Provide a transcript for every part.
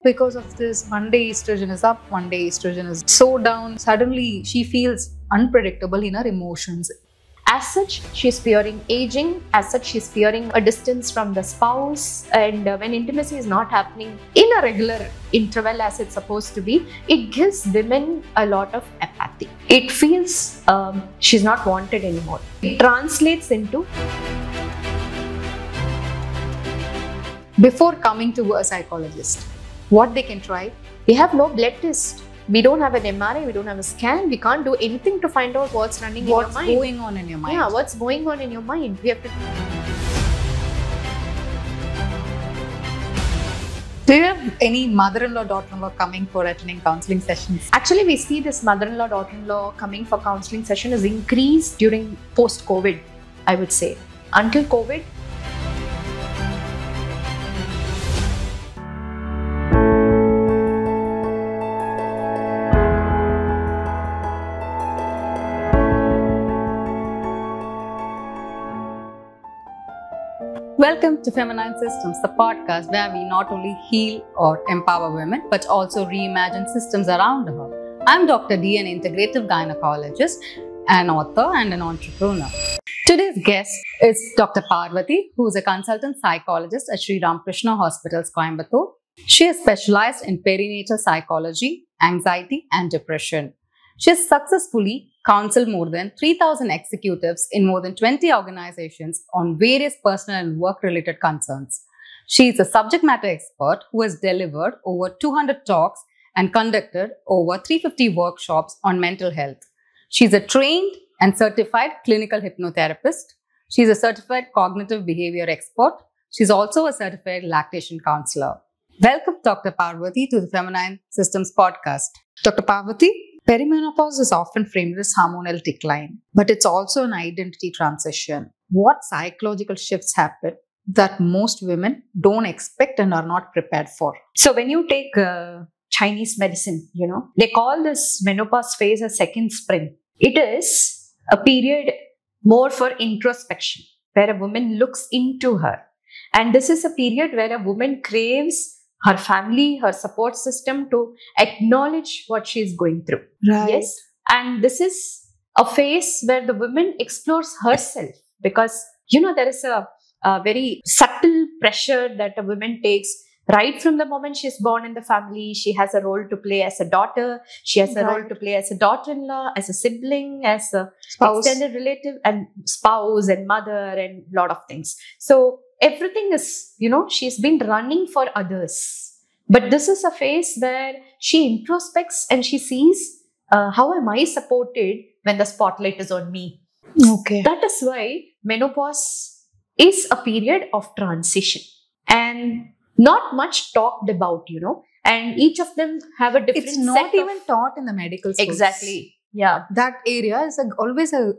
Because of this, one day estrogen is up, one day estrogen is so down. Suddenly, she feels unpredictable in her emotions. As such, she's fearing aging. As such, she's fearing a distance from the spouse. And when intimacy is not happening in a regular interval as it's supposed to be, it gives women a lot of apathy. It feels she's not wanted anymore. It translates into... Before coming to a psychologist, what they can try? We have no blood test. We don't have an MRI, we don't have a scan, we can't do anything to find out what's running in your mind. What's going on in your mind? Yeah, what's going on in your mind? We have to... Do you have any mother-in-law, daughter-in-law coming for attending counseling sessions? Actually, we see this mother-in-law, daughter-in-law coming for counseling session is increased during post-COVID, I would say. Until COVID, Welcome to Feminine Systems, the podcast where we not only heal or empower women, but also reimagine systems around her. I'm Dr. D, an integrative gynecologist, an author and an entrepreneur. Today's guest is Dr. Parvati, who is a consultant psychologist at Sri Ramakrishna Hospitals, Coimbatore. She is specialized in perinatal psychology, anxiety, and depression. She has successfully counseled more than 3,000 executives in more than 20 organizations on various personal and work-related concerns. She is a subject matter expert who has delivered over 200 talks and conducted over 350 workshops on mental health. She is a trained and certified clinical hypnotherapist. She is a certified cognitive behavior expert. She is also a certified lactation counselor. Welcome, Dr. Parvati, to the Feminine Systems podcast. Dr. Parvati, perimenopause is often framed as hormonal decline, but it's also an identity transition. What psychological shifts happen that most women don't expect and are not prepared for? so when you take Chinese medicine, they call this menopause phase a second spring. It is a period more for introspection, where a woman looks into her. And this is a period where a woman craves her family, her support system to acknowledge what she is going through. Right. Yes. And this is a phase where the woman explores herself because, there is a very subtle pressure that a woman takes right from the moment she's born in the family. She has a role to play as a daughter. She has a role to play as a daughter-in-law, as a sibling, as a Spouse. extended relative and spouse and mother and a lot of things. So everything is, she's been running for others. But this is a phase where she introspects and she sees how am I supported when the spotlight is on me. Okay. That is why menopause is a period of transition and not much talked about, and each of them have a different It's not set even taught in the medical schools. Exactly. Yeah. That area is always a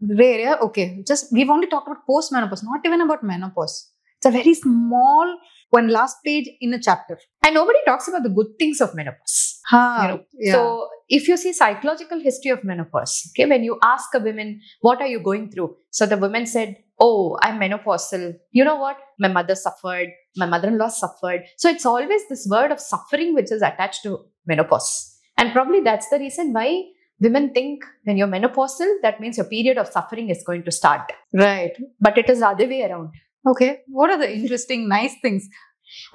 gray area. Okay, we've only talked about post-menopause, not even about menopause. It's a very small one last page in a chapter. And nobody talks about the good things of menopause. Yeah. So if you see psychological history of menopause, okay, when you ask a woman, what are you going through? So the woman said, oh, I'm menopausal. You know what? My mother suffered. My mother-in-law suffered. So it's always this word of suffering which is attached to menopause. And probably that's the reason why women think when you're menopausal, that means your period of suffering is going to start. Right. But it is the other way around. Okay. What are the interesting, nice things?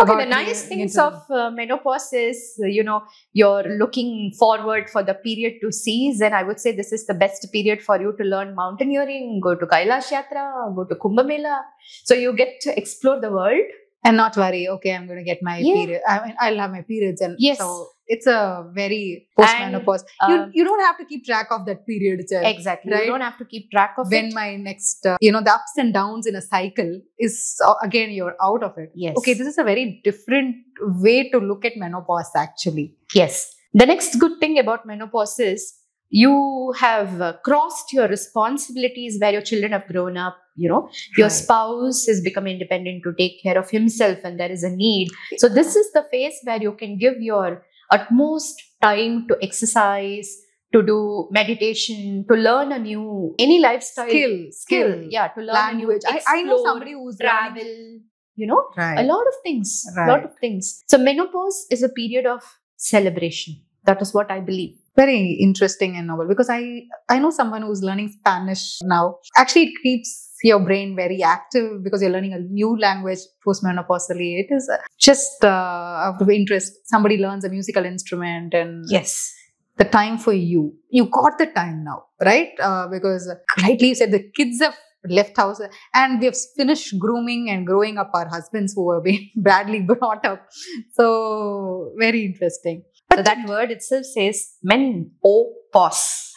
Okay, the nice things of menopause is, you're looking forward for the period to cease. And I would say this is the best period for you to learn mountaineering, go to Kailash Yatra, go to Kumbh Mela. So you get to explore the world. And not worry, okay, I'm going to get my period. I mean, I'll have my periods. And yes. So it's a very post-menopause. You don't have to keep track of that period itself. Exactly. Right? You don't have to keep track of when it. My next, the ups and downs in a cycle is, again, you're out of it. Yes. Okay, this is a very different way to look at menopause actually. Yes. The next good thing about menopause is you have crossed your responsibilities where your children have grown up. Your spouse has become independent to take care of himself and there is a need. So this is the phase where you can give your utmost time to exercise, to do meditation, to learn any lifestyle skill. Yeah, to learn language. a new, I know explore, somebody who's travel. a Right. lot of things, Right. So menopause is a period of celebration. That is what I believe. Very interesting and novel, because I know someone who's learning Spanish now. Actually, it keeps your brain very active because you're learning a new language postmenopausally. It is just out of interest. Somebody learns a musical instrument, and Yes. the time for you got the time now, right? Because rightly you said the kids have left house and we have finished grooming and growing up our husbands who have been badly brought up. So very interesting. So that word itself says menopause,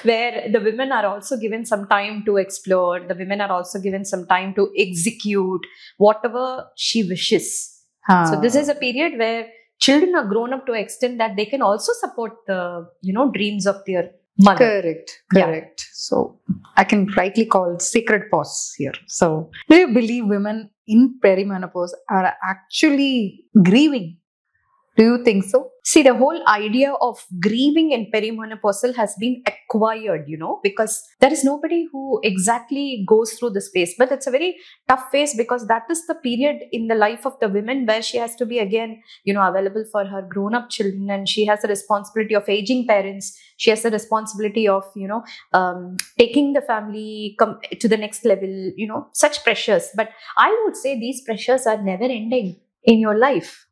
where the women are also given some time to explore. The women are also given some time to execute whatever she wishes. So this is a period where children are grown up to an extent that they can also support the, dreams of their mother. Correct. So I can rightly call sacred pause here. So do you believe women in perimenopause are actually grieving? Do you think so? See, the whole idea of grieving in perimenopausal has been acquired, because there is nobody who exactly goes through this phase. But it's a very tough phase because that is the period in the life of the women where she has to be again, available for her grown-up children, and she has the responsibility of aging parents. She has the responsibility of, taking the family to the next level, such pressures. But I would say these pressures are never ending in your life.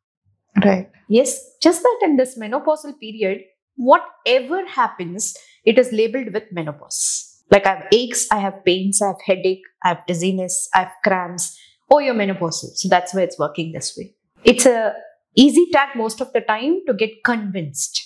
Right. Yes, just that in this menopausal period, whatever happens, it is labeled with menopause. Like I have aches, I have pains, I have headache, I have dizziness, I have cramps. Oh, you're menopausal. So that's why it's working this way. It's a easy tag most of the time to get convinced.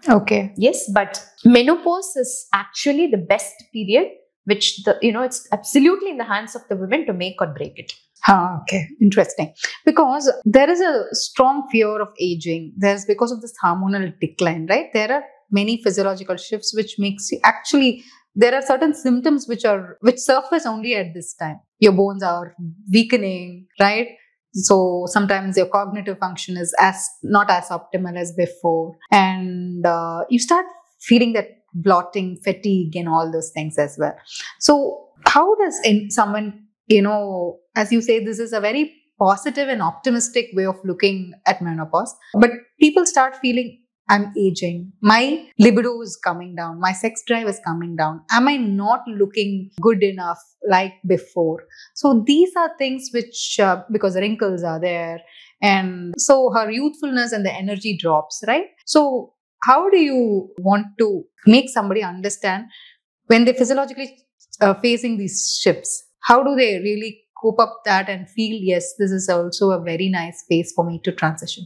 Okay. Yes, but menopause is actually the best period, which it's absolutely in the hands of the women to make or break it. Okay, interesting. Because there is a strong fear of aging. There's because of this hormonal decline, right? There are many physiological shifts which makes you actually. There are certain symptoms which surface only at this time. Your bones are weakening, right? So sometimes your cognitive function is not as optimal as before, and you start feeling that bloating, fatigue, and all those things as well. So how does someone, as you say, this is a very positive and optimistic way of looking at menopause. But people start feeling, I'm aging. My libido is coming down. My sex drive is coming down. Am I not looking good enough like before? So these are things which, because wrinkles are there. And so her youthfulness and the energy drops, right? So how do you want to make somebody understand when they're physiologically facing these shifts? How do they really cope up that and feel, yes, this is also a very nice phase for me to transition?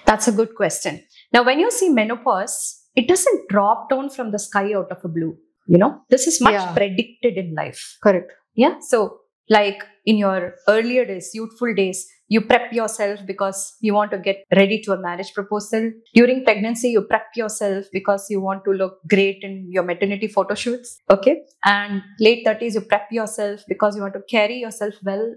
That's a good question. Now, when you see menopause, it doesn't drop down from the sky out of a blue. This is much predicted in life. Correct. Yeah. So like in your earlier days, youthful days, you prep yourself because you want to get ready to a marriage proposal. During pregnancy, you prep yourself because you want to look great in your maternity photo shoots. Okay. And late 30s, you prep yourself because you want to carry yourself well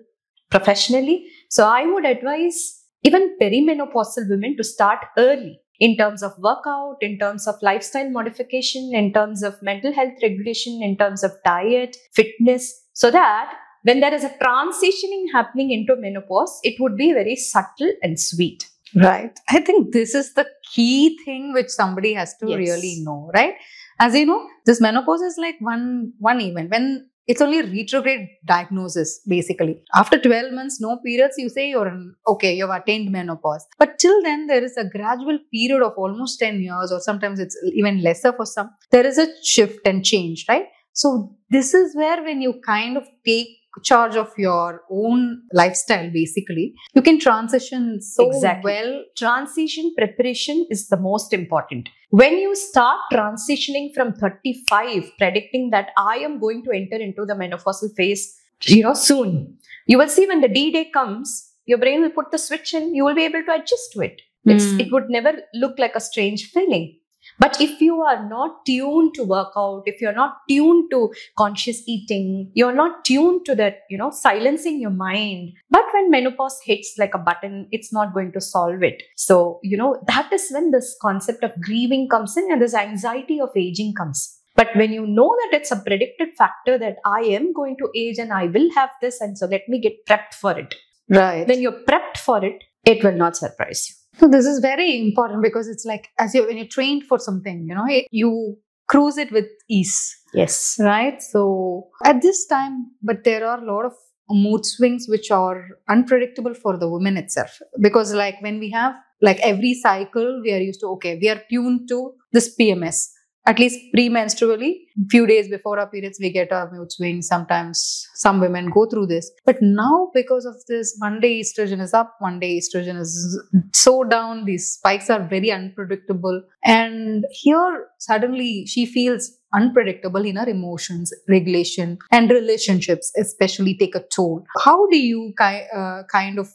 professionally. So I would advise even perimenopausal women to start early in terms of workout, in terms of lifestyle modification, in terms of mental health regulation, in terms of diet, fitness, so that when there is a transitioning happening into menopause, it would be very subtle and sweet. Right. I think this is the key thing which somebody has to really know, right? As you know, this menopause is like one event when it's only a retrograde diagnosis, basically. After 12 months, no periods, you say you've attained menopause. But till then, there is a gradual period of almost 10 years, or sometimes it's even lesser for some. There is a shift and change, right? So this is where when you kind of take charge of your own lifestyle, basically, you can transition so well. Transition preparation is the most important. When you start transitioning from 35, predicting that I am going to enter into the menopausal phase, soon, you will see when the D-Day comes, your brain will put the switch and you will be able to adjust to it. It would never look like a strange feeling. But if you are not tuned to workout, if you're not tuned to conscious eating, you're not tuned to that, silencing your mind. But when menopause hits like a button, it's not going to solve it. So, that is when this concept of grieving comes in and this anxiety of aging comes. But when you know that it's a predicted factor that I am going to age and I will have this, and so let me get prepped for it. Right. When you're prepped for it, it will not surprise you. So this is very important because it's like when you're trained for something, you cruise it with ease. Yes. Right. So at this time, but there are a lot of mood swings which are unpredictable for the women itself, because like when we have like every cycle, we are used to, okay, we are tuned to this PMS. At least premenstrually, few days before our periods, we get our mood swings. Sometimes some women go through this. But now, because of this, one day estrogen is up, one day estrogen is so down. These spikes are very unpredictable. And here, suddenly, she feels unpredictable in her emotions, regulation, and relationships, especially take a toll. How do you kind of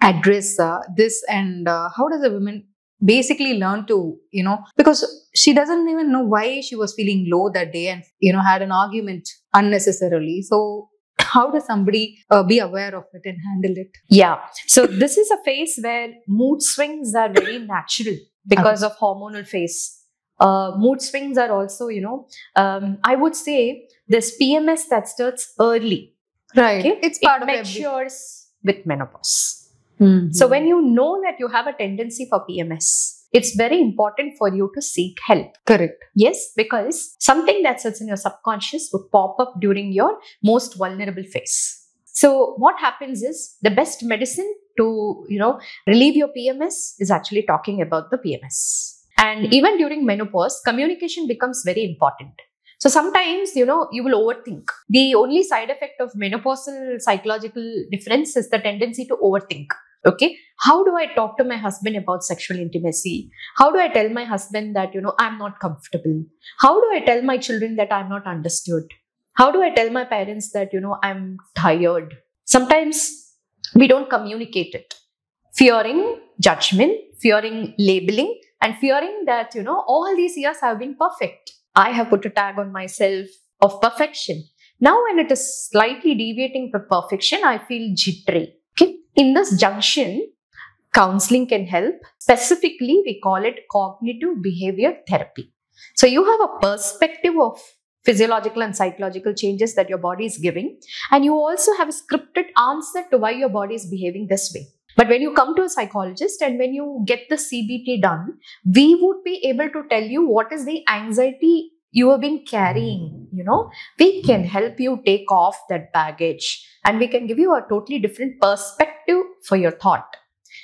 address this, and how does a woman basically learn to, because she doesn't even know why she was feeling low that day and, had an argument unnecessarily. So how does somebody be aware of it and handle it? Yeah. So this is a phase where mood swings are very natural because of hormonal phase. Mood swings are also, I would say this PMS that starts early. Right. Okay? It's part it of matures with menopause. Mm-hmm. So when you know that you have a tendency for PMS, it's very important for you to seek help. Correct. Yes, because something that sits in your subconscious would pop up during your most vulnerable phase. So what happens is the best medicine to, relieve your PMS is actually talking about the PMS. And even during menopause, communication becomes very important. So sometimes, you will overthink. The only side effect of menopausal psychological difference is the tendency to overthink. Okay. How do I talk to my husband about sexual intimacy? How do I tell my husband that, I'm not comfortable? How do I tell my children that I'm not understood? How do I tell my parents that, I'm tired? Sometimes we don't communicate it. Fearing judgment, fearing labeling, and fearing that, all these years have been perfect. I have put a tag on myself of perfection. Now, when it is slightly deviating from perfection, I feel jittery. Okay. In this junction, counseling can help. Specifically, we call it cognitive behavior therapy. So you have a perspective of physiological and psychological changes that your body is giving. And you also have a scripted answer to why your body is behaving this way. But when you come to a psychologist and when you get the CBT done, we would be able to tell you what is the anxiety you have been carrying. We can help you take off that baggage and we can give you a totally different perspective for your thought.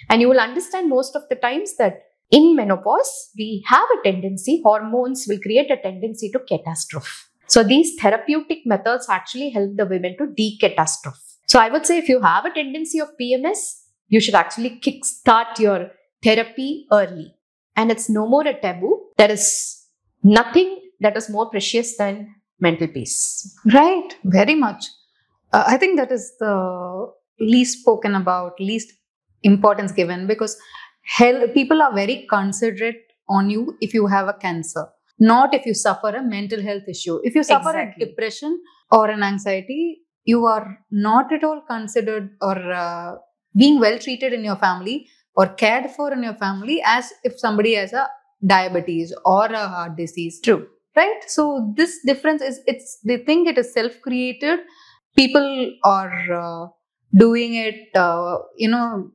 And you will understand most of the times that in menopause, we have a tendency, hormones will create a tendency to catastrophe. So these therapeutic methods actually help the women to decatastrophe. So I would say if you have a tendency of PMS, you should actually kickstart your therapy early. And it's no more a taboo. There is nothing that is more precious than mental peace. Right. Very much. I think that is the least spoken about, least importance given, because people are very considerate on you if you have a cancer, not if you suffer a mental health issue. If you suffer a depression or an anxiety, you are not at all considered or being well treated in your family or cared for in your family as if somebody has a diabetes or a heart disease. True. Right? So this difference is, they think it is self-created. People are doing it,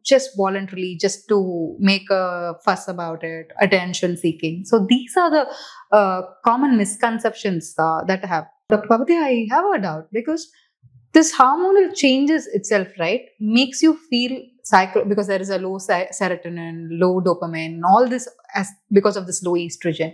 just voluntarily, just to make a fuss about it, attention seeking. So these are the common misconceptions that I have. Dr. Pavati, I have a doubt, because this hormonal changes itself, right, makes you feel because there is a low serotonin, low dopamine, all this because of this low estrogen.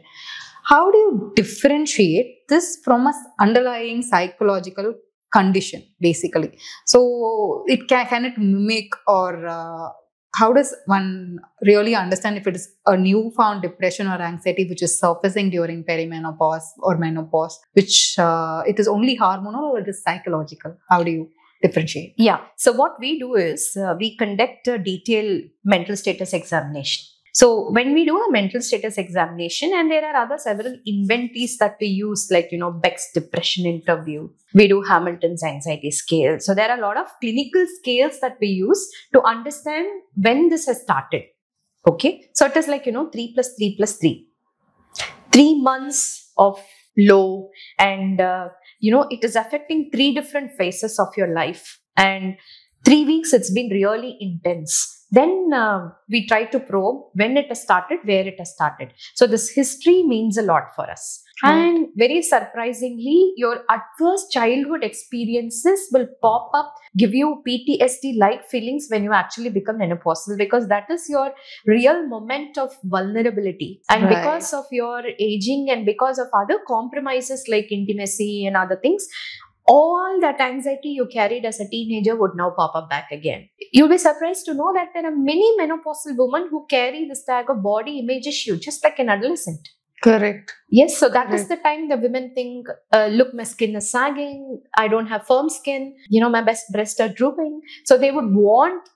How do you differentiate this from an underlying psychological condition, basically? So it can it mimic, or how does one really understand if it is a newfound depression or anxiety which is surfacing during perimenopause or menopause, which it is only hormonal or it is psychological? How do you differentiate? Yeah. So what we do is we conduct a detailed mental status examination. So when we do a mental status examination, and there are other several inventories that we use, like, Beck's depression interview, we do Hamilton's anxiety scale. So there are a lot of clinical scales that we use to understand when this has started. Okay. So it is like, 3 + 3 + 3. 3 months of low, and it is affecting three different phases of your life. And 3 weeks, it's been really intense. Then we try to probe when it has started, where it has started. So this history means a lot for us. Right. And very surprisingly, your adverse childhood experiences will pop up, give you PTSD-like feelings when you actually become menopausal, because that is your real moment of vulnerability. And Right. because of your aging and because of other compromises like intimacy and other things, all that anxiety you carried as a teenager would now pop up back again. You'll be surprised to know that there are many menopausal women who carry this tag of body image issue, just like an adolescent. Correct. Yes, so that is Right. the time the women think, look, my skin is sagging, I don't have firm skin, my breasts are drooping. So they would want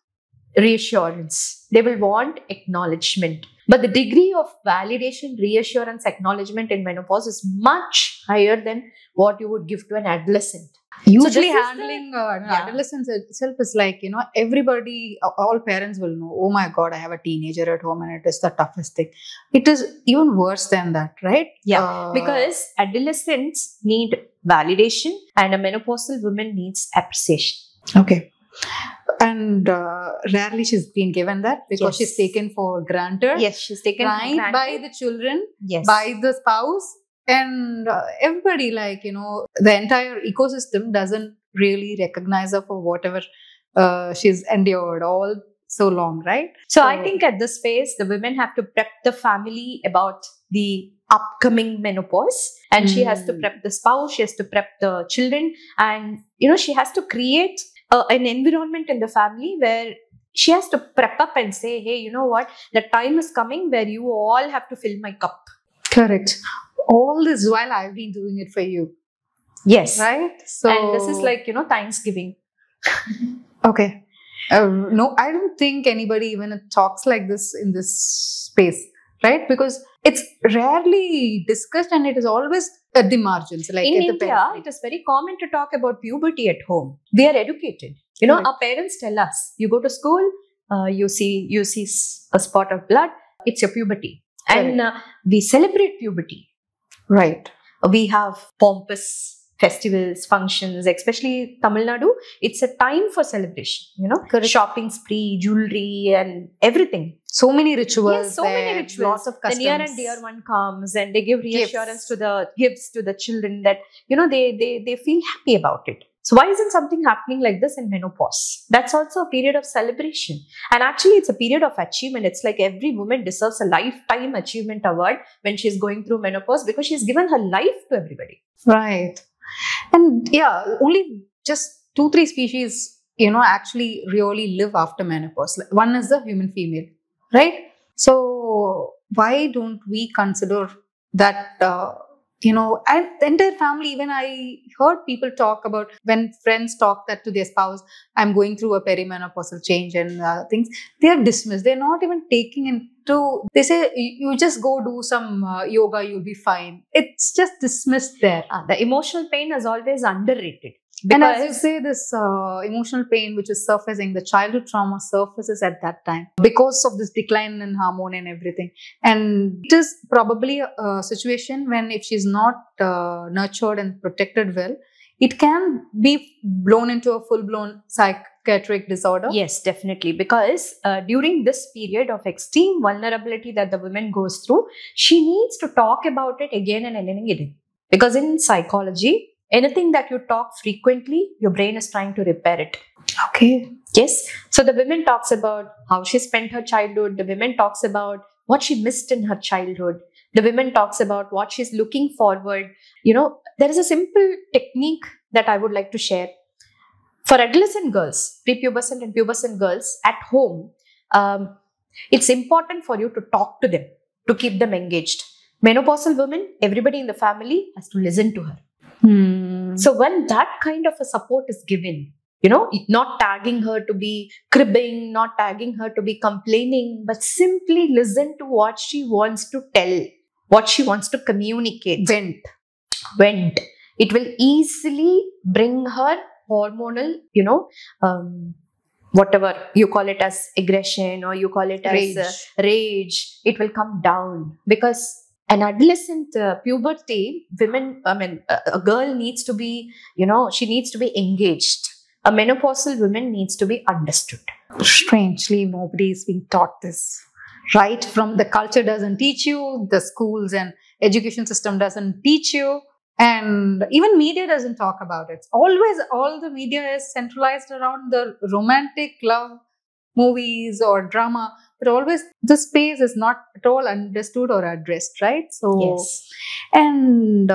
reassurance, they will want acknowledgement. But the degree of validation, reassurance, acknowledgement in menopause is much higher than what you would give to an adolescent. Usually this is handling adolescence itself is like, everybody, all parents will know, oh my God, I have a teenager at home and it is the toughest thing. It is even worse than that, right? Yeah, because adolescents need validation and a menopausal woman needs appreciation. Okay. And rarely she's been given that because Yes. she's taken for granted. Yes, she's taken for Right, granted. by the children, Yes. by the spouse, and everybody, the entire ecosystem doesn't really recognize her for whatever she's endured all so long, right? So I think at this phase, the women have to prep the family about the upcoming menopause, and she has to prep the spouse, she has to prep the children, and she has to create an environment in the family where she has to prep up and say, hey, you know what, the time is coming where you all have to fill my cup. Correct. All this while I've been doing it for you, Yes. right? So, And this is like, Thanksgiving. okay. No, I don't think anybody even talks like this in this space, right? Because it's rarely discussed and it is always at the margins. Like In at the India, periphery. it is very common to talk about puberty at home. We are educated. Correct. Our parents tell us, you go to school, you see a spot of blood, it's your puberty. And we celebrate puberty. Right. We have pompous festivals, functions, especially Tamil Nadu. It's a time for celebration, Correct. shopping spree, jewelry, and everything. So many rituals. Yes, so many there, rituals. Lots of The customs. near and dear one comes and they give reassurance Gifts. to the gifts to the children that they feel happy about it. So why isn't something happening like this in menopause? That's also a period of celebration. And actually, it's a period of achievement. It's like every woman deserves a lifetime achievement award when she's going through menopause because she's given her life to everybody. Right. And only just 2-3 species, actually really live after menopause. One is the human female, right? So why don't we consider that, and the entire family, even I heard people talk about when friends talk that to their spouse, I'm going through a perimenopausal change and things, they are dismissed. They're not even taking into, they say, you just go do some yoga, you'll be fine. It's just dismissed there. The emotional pain is always underrated. And as you say, this emotional pain which is surfacing, the childhood trauma surfaces at that time because of this decline in hormone and everything. And it is probably a situation when if she's not nurtured and protected well, it can be blown into a full-blown psychiatric disorder. Yes, definitely. Because during this period of extreme vulnerability that the woman goes through, she needs to talk about it again and again. Because in psychology, anything that you talk frequently, your brain is trying to repair it. Okay. Yes. So the woman talks about how she spent her childhood. The woman talks about what she missed in her childhood. The woman talks about what she's looking forward. There is a simple technique that I would like to share. For adolescent girls, prepubescent and pubescent girls at home, it's important for you to talk to them, to keep them engaged. Menopausal women, everybody in the family has to listen to her. So when that kind of a support is given, not tagging her to be cribbing, not tagging her to be complaining, but simply listen to what she wants to tell, what she wants to communicate. Vent. It will easily bring her hormonal, whatever you call it as aggression or you call it as rage, it will come down because an adolescent puberty, a girl needs to be, she needs to be engaged. A menopausal woman needs to be understood. Strangely, nobody is being taught this. Right from the culture doesn't teach you, the schools and education system doesn't teach you, and even media doesn't talk about it. Always, all the media is centralized around the romantic love movies or drama, but always the space is not at all understood or addressed, right? So, Yes. and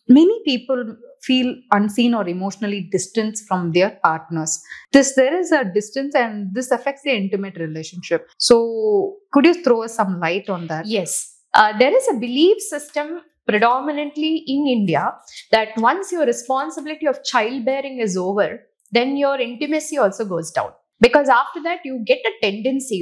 many people feel unseen or emotionally distant from their partners. There is a distance, and this affects the intimate relationship. So, could you throw some light on that? Yes. There is a belief system predominantly in India that once your responsibility of childbearing is over, then your intimacy also goes down. Because after that, you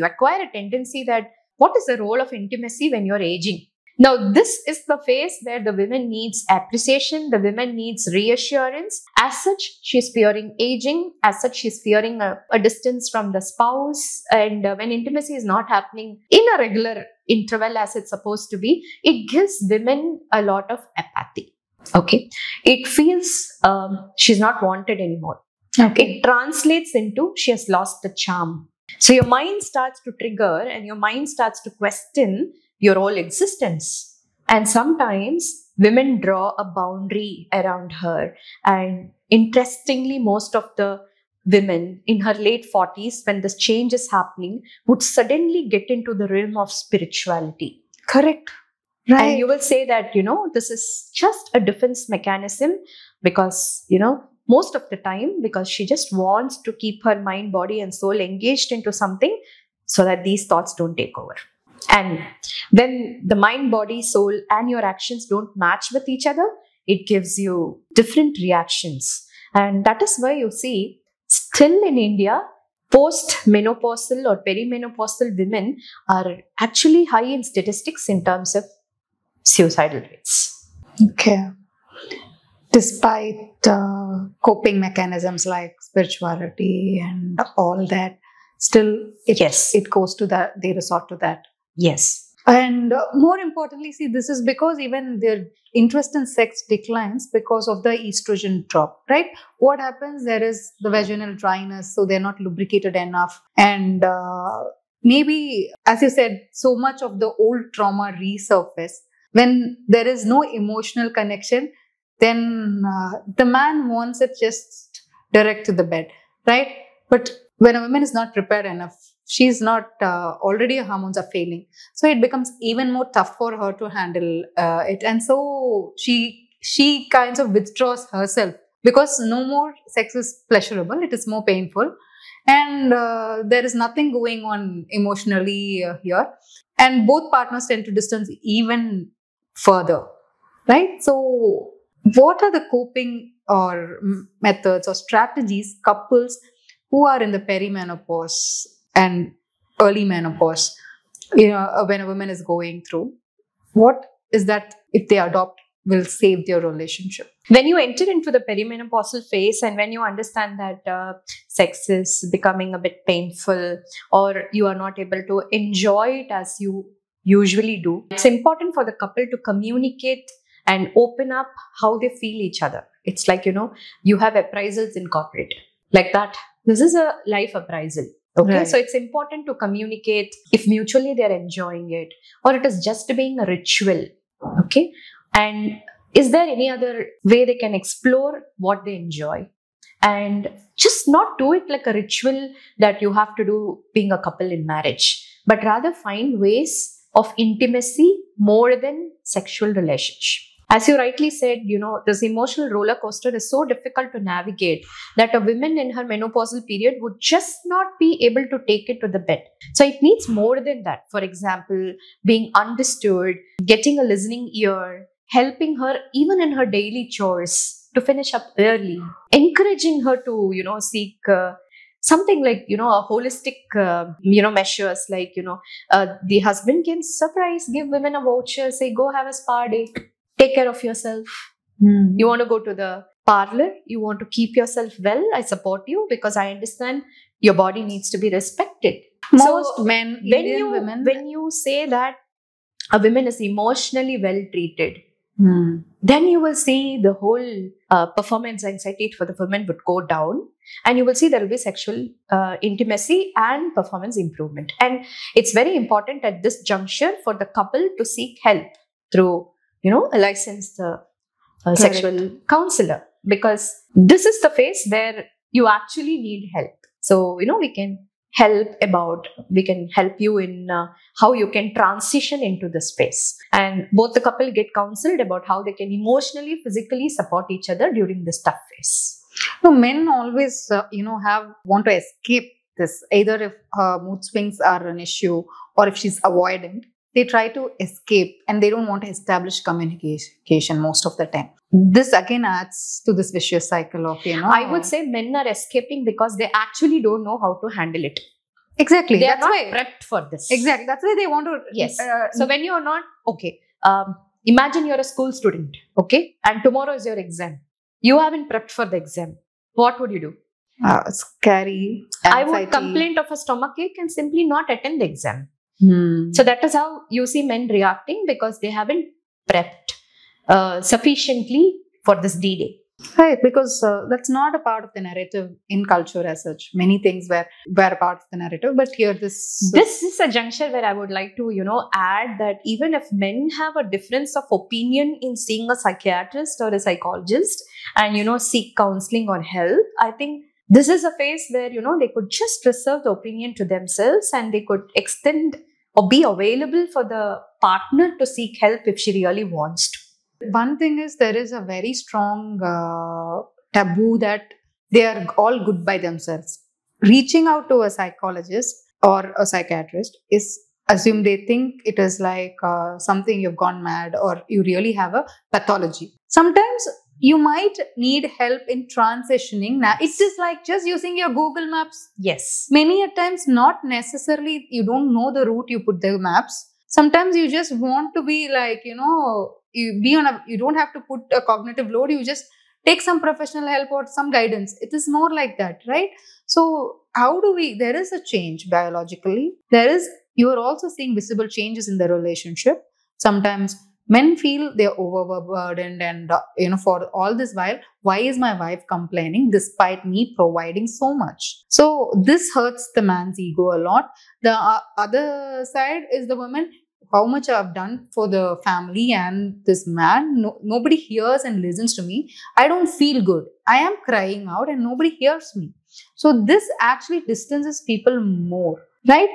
acquire a tendency that what is the role of intimacy when you're aging? Now, this is the phase where the woman needs appreciation, the woman needs reassurance. As such, she's fearing aging. As such, she's fearing a distance from the spouse. And when intimacy is not happening in a regular interval as it's supposed to be, it gives women a lot of apathy. Okay. It feels she's not wanted anymore. Okay. It translates into she has lost the charm. So your mind starts to trigger and your mind starts to question your whole existence. And sometimes women draw a boundary around her. And interestingly, most of the women in her late 40s, when this change is happening, would suddenly get into the realm of spirituality. Correct. Right. And you will say that, this is just a defense mechanism because, most of the time, because she just wants to keep her mind, body, and soul engaged into something so that these thoughts don't take over. And when the mind, body, soul, and your actions don't match with each other, it gives you different reactions. And that is why you see, still in India, post-menopausal or perimenopausal women are actually high in statistics in terms of suicidal rates. Okay. Despite coping mechanisms like spirituality and all that, still it goes to that, they resort to that. Yes. And more importantly, see, this is because even their interest in sex declines because of the estrogen drop, right? What happens? There is the vaginal dryness, so they're not lubricated enough. And maybe, as you said, so much of the old trauma resurface. When there is no emotional connection, then the man wants it just direct to the bed, right? But when a woman is not prepared enough, she's not, already her hormones are failing. So it becomes even more tough for her to handle it. And so she kind of withdraws herself because no more sex is pleasurable. It is more painful. And there is nothing going on emotionally here. And both partners tend to distance even further, right? So what are the coping or methods or strategies couples who are in the perimenopause and early menopause, when a woman is going through, what is that if they adopt will save their relationship? When you enter into the perimenopausal phase and when you understand that sex is becoming a bit painful or you are not able to enjoy it as you usually do, it's important for the couple to communicate and open up how they feel each other. It's like, you have appraisals in corporate. Like that, this is a life appraisal. Okay, right. So it's important to communicate if mutually they're enjoying it or it is just being a ritual. Okay, and is there any other way they can explore what they enjoy and just not do it like a ritual that you have to do being a couple in marriage, but rather find ways of intimacy more than sexual relationship. As you rightly said, this emotional roller coaster is so difficult to navigate that a woman in her menopausal period would just not be able to take it to the bed. So it needs more than that. For example, being understood, getting a listening ear, helping her even in her daily chores to finish up early, encouraging her to, seek something like, a holistic, measures like, the husband can give women a voucher, say, go have a spa day. Take care of yourself. You want to go to the parlor. You want to keep yourself well. I support you because I understand your body needs to be respected. Most men, when you say that, a woman is emotionally well treated, Hmm. then you will see the whole performance anxiety for the women would go down, and you will see there will be sexual intimacy and performance improvement. And it's very important at this juncture for the couple to seek help through, a licensed sexual counselor, because this is the phase where you actually need help. So, we can help you in how you can transition into this space. And both the couple get counseled about how they can emotionally, physically support each other during this tough phase. No, men always, want to escape this. Either if her mood swings are an issue or if she's avoidant, they try to escape and they don't want to establish communication most of the time. This again adds to this vicious cycle of, I would say men are escaping because they actually don't know how to handle it. Exactly. They That's are not why. prepped for this. Exactly. That's why they want to. Yes. So when you're not, okay, imagine you're a school student, okay, and tomorrow is your exam. You haven't prepped for the exam. What would you do? Scary. I would anxiety. complain of a stomachache and simply not attend the exam. Hmm. So that is how you see men reacting, because they haven't prepped sufficiently for this D-Day. Right, because that's not a part of the narrative in culture as such. Many things were a part of the narrative, but here this is a juncture where I would like to, add that even if men have a difference of opinion in seeing a psychiatrist or a psychologist and, seek counseling or help, I think this is a phase where, they could just reserve the opinion to themselves, and they could extend or be available for the partner to seek help if she really wants to. One thing is there is a very strong taboo that they are all good by themselves. Reaching out to a psychologist or a psychiatrist is assume they think it is like something you've gone mad or you really have a pathology. Sometimes you might need help in transitioning. Now, it is like just using your Google Maps. Yes. Many a times, not necessarily you don't know the route you put the maps. Sometimes you just want to be like, you don't have to put a cognitive load. You just take some professional help or some guidance. It is more like that, right? So there is a change biologically. You are also seeing visible changes in the relationship. Sometimes men feel they're overburdened and, for all this while, why is my wife complaining despite me providing so much? So this hurts the man's ego a lot. The other side is the woman, how much I've done for the family and this man, nobody hears and listens to me. I don't feel good. I am crying out and nobody hears me. So this actually distances people more, right?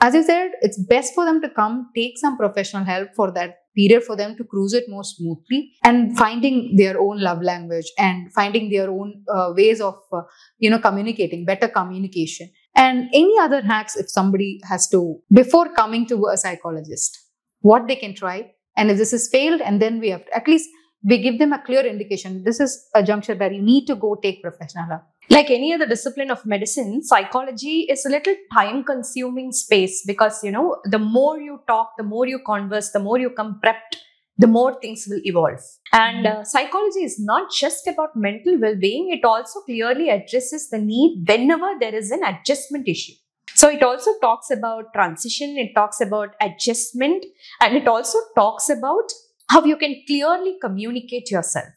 As you said, it's best for them to come, take some professional help for that period for them to cruise it more smoothly, and finding their own love language and finding their own ways of, communicating, better communication. And any other hacks if somebody has to, before coming to a psychologist, what they can try. And if this is failed, and then we have to, at least we give them a clear indication. This is a juncture where you need to go take professional help. Like any other discipline of medicine, psychology is a little time-consuming space, because, the more you talk, the more you converse, the more you come prepped, the more things will evolve. And psychology is not just about mental well-being. It also clearly addresses the need whenever there is an adjustment issue. So it also talks about transition, it talks about adjustment, and it also talks about how you can clearly communicate yourself.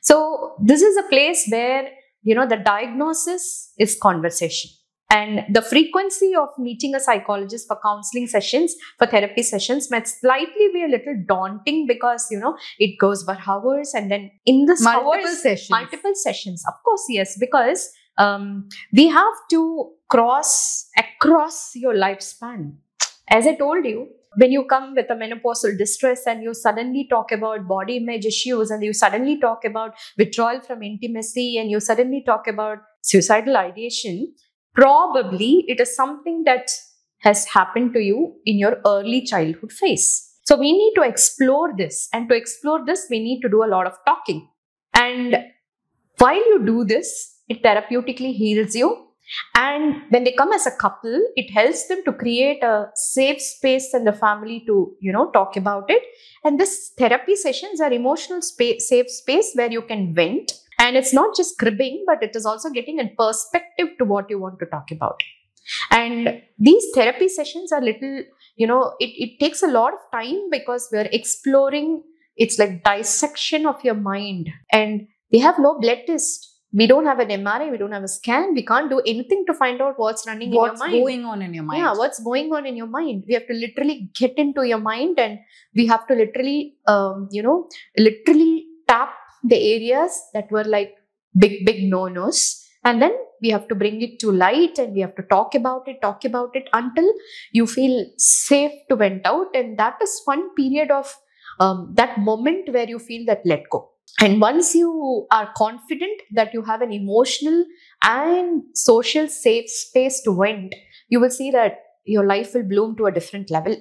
So this is a place where, the diagnosis is conversation. And the frequency of meeting a psychologist for counseling sessions, for therapy sessions, might slightly be a little daunting, because, it goes for hours, and then in this multiple sessions. Of course, yes, because we have to cross across your lifespan. As I told you, when you come with a menopausal distress and you suddenly talk about body image issues, and you suddenly talk about withdrawal from intimacy, and you suddenly talk about suicidal ideation, probably it is something that has happened to you in your early childhood phase. So we need to explore this. And to explore this, we need to do a lot of talking. And while you do this, it therapeutically heals you. And when they come as a couple, it helps them to create a safe space in the family to, talk about it. And this therapy sessions are emotional safe space where you can vent. And it's not just cribbing, but it is also getting a perspective to what you want to talk about. And these therapy sessions are little, it takes a lot of time because we're exploring. It's like dissection of your mind, and they have no blood test. We don't have an MRI, we don't have a scan, we can't do anything to find out what's running in your mind. What's going on in your mind? Yeah, what's going on in your mind? We have to literally get into your mind, and we have to literally, literally tap the areas that were like big no-nos. And then we have to bring it to light, and we have to talk about it until you feel safe to vent out. And that is one period of that moment where you feel that let go. And once you are confident that you have an emotional and social safe space to vent, you will see that your life will bloom to a different level.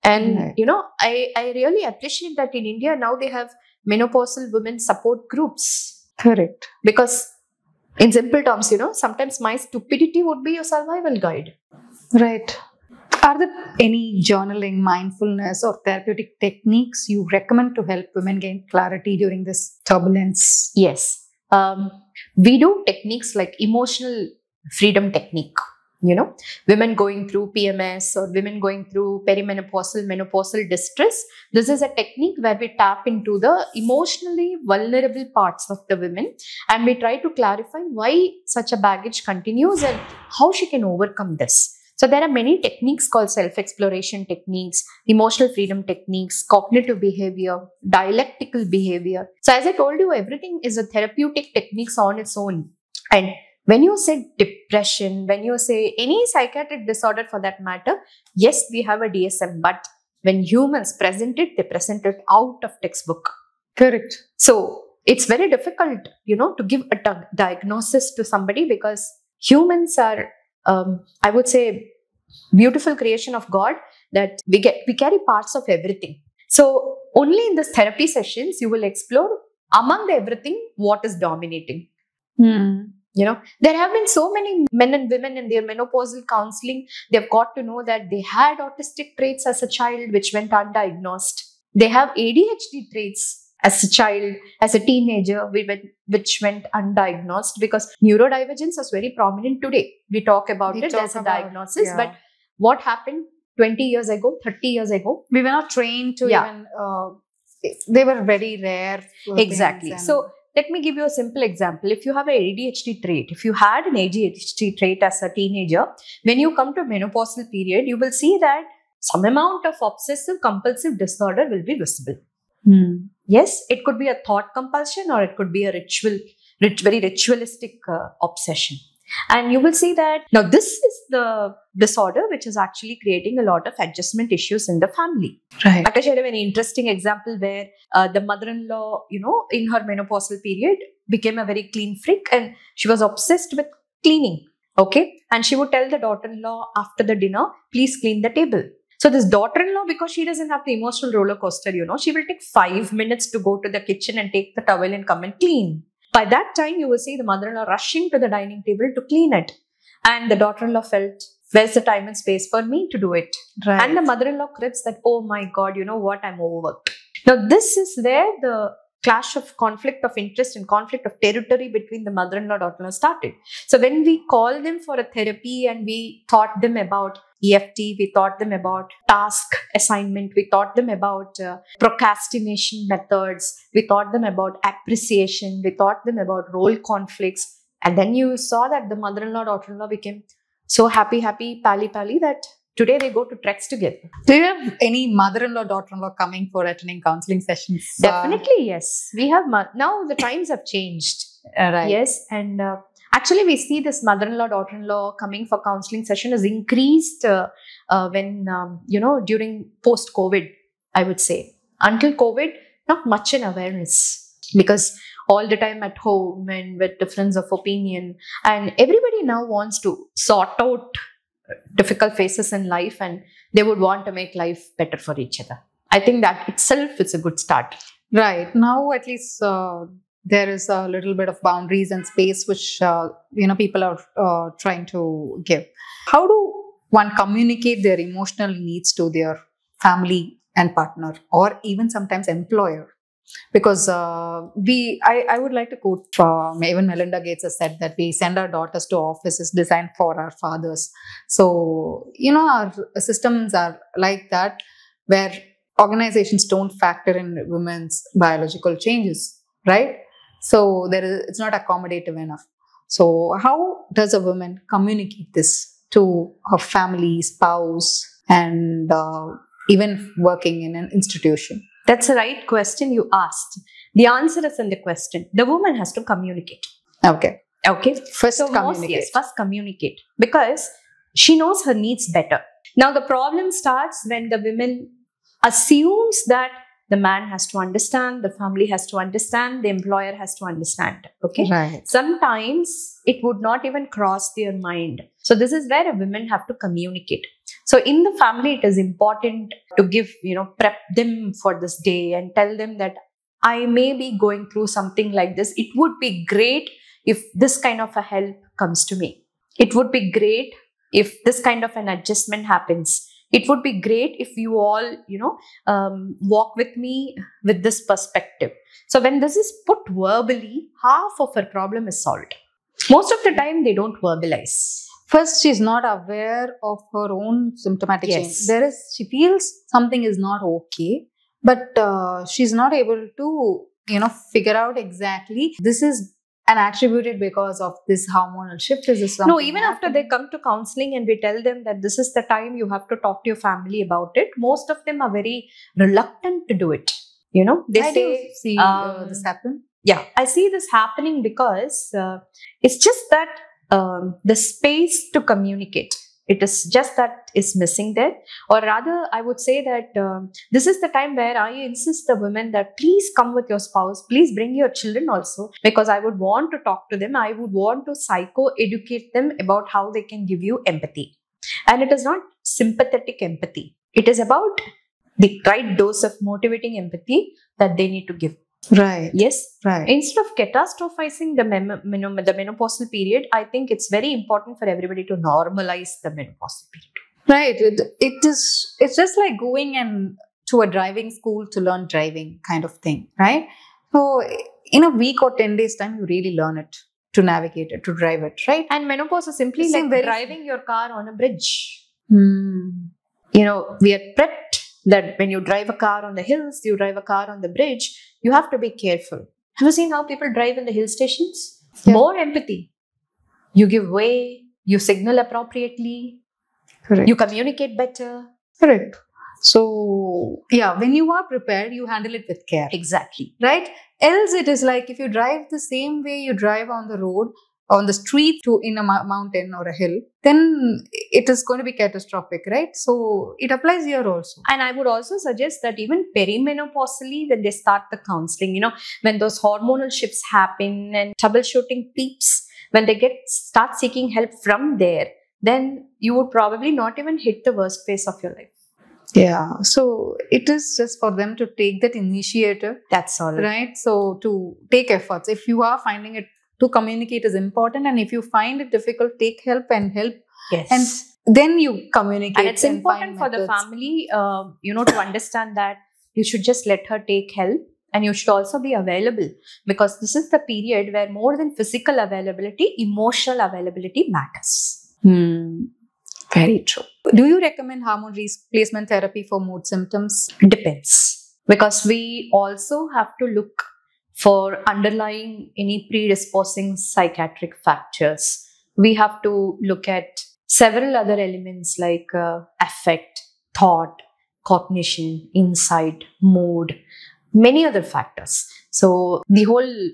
And, I really appreciate that in India now they have menopausal women support groups. Correct. Because in simple terms, sometimes my stupidity would be your survival guide. Right. Are there any journaling, mindfulness, or therapeutic techniques you recommend to help women gain clarity during this turbulence? Yes. We do techniques like emotional freedom technique. Women going through PMS or women going through perimenopausal, menopausal distress. This is a technique where we tap into the emotionally vulnerable parts of the women, and we try to clarify why such a baggage continues and how she can overcome this. So there are many techniques called self-exploration techniques, emotional freedom techniques, cognitive behavior, dialectical behavior. So as I told you, everything is a therapeutic techniques on its own. And when you say depression, when you say any psychiatric disorder for that matter, yes, we have a DSM, but when humans present it, they present it out of textbook. Correct. So it's very difficult, to give a diagnosis to somebody, because humans are, I would say, beautiful creation of God, that we carry parts of everything. So only in this therapy sessions, you will explore among the everything what is dominating. There have been so many men and women in their menopausal counseling. They've got to know that they had autistic traits as a child, which went undiagnosed. They have ADHD traits as a child, as a teenager, which went undiagnosed, because neurodivergence is very prominent today. We talk about it as a diagnosis, but what happened 20 years ago, 30 years ago? We were not trained to even, they were very rare. Exactly. So let me give you a simple example. If you have an ADHD trait, if you had an ADHD trait as a teenager, when you come to menopausal period, you will see that some amount of obsessive compulsive disorder will be visible. Yes, it could be a thought compulsion, or it could be a very ritualistic obsession. And you will see that now this is the disorder which is actually creating a lot of adjustment issues in the family. Right. I can share a very interesting example where the mother-in-law, in her menopausal period, became a very clean freak, and she was obsessed with cleaning. Okay. And she would tell the daughter-in-law after the dinner, please clean the table. So this daughter-in-law, because she doesn't have the emotional roller coaster, she will take 5 minutes to go to the kitchen and take the towel and come and clean. By that time, you will see the mother-in-law rushing to the dining table to clean it. And the daughter-in-law felt, where's the time and space for me to do it? Right. And the mother-in-law cribs that, oh my God, you know what, I'm overworked. Now, this is where the clash of conflict of interest and conflict of territory between the mother-in-law and daughter-in-law started. So when we called them for a therapy and we taught them about EFT, we taught them about task assignment, we taught them about procrastination methods, we taught them about appreciation, we taught them about role conflicts. And then you saw that the mother-in-law, daughter-in-law became so happy, pally, that today they go to treks together. Do you have any mother-in-law, daughter-in-law coming for attending counseling sessions? Definitely, yes. We have, now the times have changed. Right. Yes. And actually, we see this mother-in-law, daughter-in-law coming for counseling session has increased when, during post-COVID, I would say. Until COVID, not much in awareness, because all the time at home and with difference of opinion, and everybody now wants to sort out difficult phases in life, and they would want to make life better for each other. I think that itself is a good start. Right. Now, at least there is a little bit of boundaries and space which, people are trying to give. How do one communicate their emotional needs to their family and partner, or even sometimes employer? because I would like to quote from even Melinda Gates has said that we send our daughters to offices designed for our fathers. So, our systems are like that, where organizations don't factor in women's biological changes, right? So it's not accommodative enough. So how does a woman communicate this to her family, spouse, and even working in an institution? That's the right question you asked. The answer is in the question. The woman has to communicate. Okay. First communicate. First communicate. Because she knows her needs better. Now the problem starts when the woman assumes that the man has to understand, the family has to understand, the employer has to understand. Okay. Right. Sometimes it would not even cross their mind. So this is where a woman have to communicate. So in the family, it is important to give, prep them for this day and tell them that I may be going through something like this. It would be great if this kind of a help comes to me. It would be great if this kind of an adjustment happens. It would be great if you all, walk with me with this perspective. So when this is put verbally, half of her problem is solved. Most of the time, they don't verbalize. First, she's not aware of her own symptomatic change. She feels something is not okay, but she's not able to, figure out exactly this is an attributed because of this hormonal shift. Is this something? No, even after they come to counseling and we tell them that this is the time you have to talk to your family about it, most of them are very reluctant to do it. They Why say, do you see this happen? Yeah, I see this happening because it's just that the space to communicate. It is just that is missing there. Or rather, I would say that this is the time where I insist the women that please come with your spouse, please bring your children also, because I would want to talk to them. I would want to psycho-educate them about how they can give you empathy. And it is not sympathetic empathy. It is about the right dose of motivating empathy that they need to give. Right. Yes. Right. Instead of catastrophizing the menopausal period, I think it's very important for everybody to normalize the menopausal period. Right. It's just like going to a driving school to learn driving kind of thing, right? So in a week or 10 days time, you really learn it, to navigate it, to drive it, right? And menopause is simply like driving your car on a bridge. We are prepped that when you drive a car on the hills, you drive a car on the bridge, you have to be careful. Have you seen how people drive in the hill stations? Yeah. More empathy. You give way, you signal appropriately, correct. You communicate better. Correct. So, yeah, when you are prepared, you handle it with care. Exactly. Right? Else it is like if you drive the same way you drive on the road, on the street in a mountain or a hill, then it is going to be catastrophic, right? So it applies here also. And I would also suggest that even perimenopausally, when they start the counseling, when those hormonal shifts happen and troubleshooting peeps, when they start seeking help from there, then you would probably not even hit the worst phase of your life. Yeah. So it is just for them to take that initiative. That's all. Right. So to take efforts. If you are finding it, to communicate is important, and if you find it difficult, take help and help. Yes. And then you communicate. And it's important for the family, to understand that you should just let her take help, and you should also be available, because this is the period where more than physical availability, emotional availability matters. Very true. Do you recommend hormone replacement therapy for mood symptoms? Depends, because we also have to look for underlying any predisposing psychiatric factors. We have to look at several other elements like affect, thought, cognition, insight, mood, many other factors. So the whole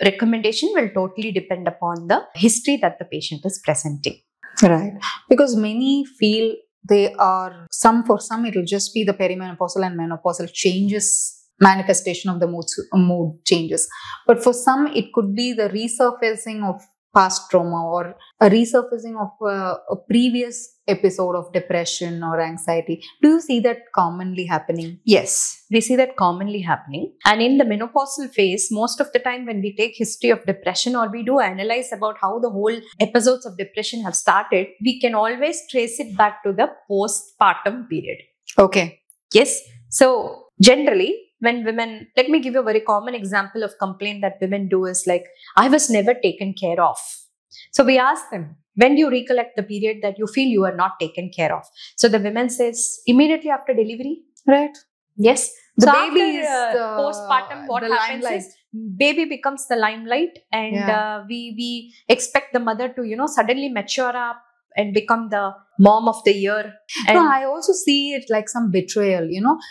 recommendation will totally depend upon the history that the patient is presenting. Right. Because many feel for some it will just be the perimenopausal and menopausal changes, manifestation of the mood changes. But for some, it could be the resurfacing of past trauma or a resurfacing of a previous episode of depression or anxiety. Do you see that commonly happening? Yes, we see that commonly happening. And in the menopausal phase, most of the time when we take history of depression or we do analyze about how the whole episodes of depression have started, we can always trace it back to the postpartum period. Okay. Yes. So generally, when women, let me give you a very common example of complaint that women do is like, I was never taken care of. So we ask them, when do you recollect the period that you feel you are not taken care of? So the women says, immediately after delivery. Right. Yes. The So baby after, is postpartum, what the happens limelight. is baby becomes the limelight, and Yeah. we expect the mother to suddenly mature up and become the mom of the year. And No, I also see it like some betrayal,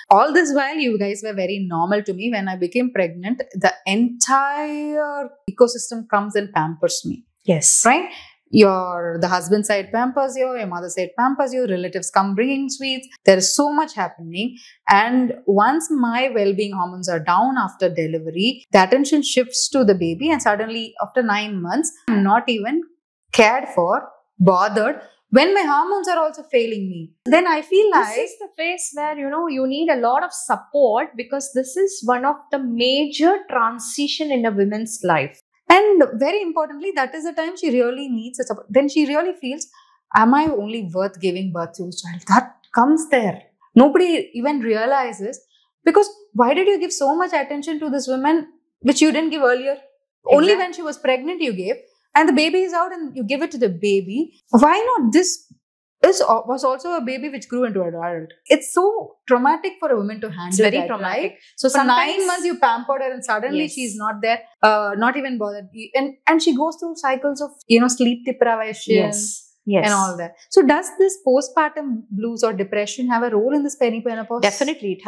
All this while, you guys were very normal to me. When I became pregnant, the entire ecosystem comes and pampers me, yes, right? The husband side pampers you, your mother side pampers you, relatives come bringing sweets. There is so much happening. And once my well-being hormones are down after delivery, the attention shifts to the baby, and suddenly after 9 months, I'm not even cared for, bothered, when my hormones are also failing me. Then I feel this like is the phase where you need a lot of support, because this is one of the major transition in a woman's life. and very importantly, that is the time she really needs a support. Then she really feels, am I only worth giving birth to a child? That comes there. Nobody even realizes, because why did you give so much attention to this woman which you didn't give earlier? Only Exactly. when she was pregnant you gave, and the baby is out and you give it to the baby. Why not? This was also a baby which grew into an adult. It's so traumatic for a woman to handle. It's very that, traumatic. right? So For 9 months you pampered her, and suddenly Yes. she's not there, not even bothered. And she goes through cycles of sleep deprivation. yes. And all that. So does this postpartum blues or depression have a role in this perimenopause? Definitely,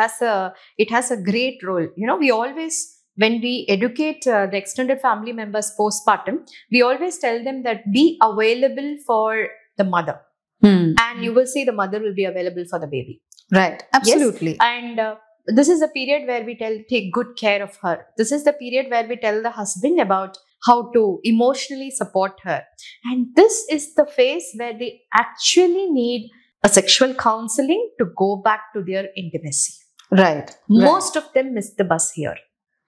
it has a great role. We always, when we educate the extended family members postpartum, we always tell them that be available for the mother, and you will see the mother will be available for the baby. Right. Absolutely. And this is a period where we take good care of her. This is the period where we tell the husband about how to emotionally support her. And this is the phase where they actually need a sexual counseling to go back to their intimacy. Right. Most of them miss the bus here.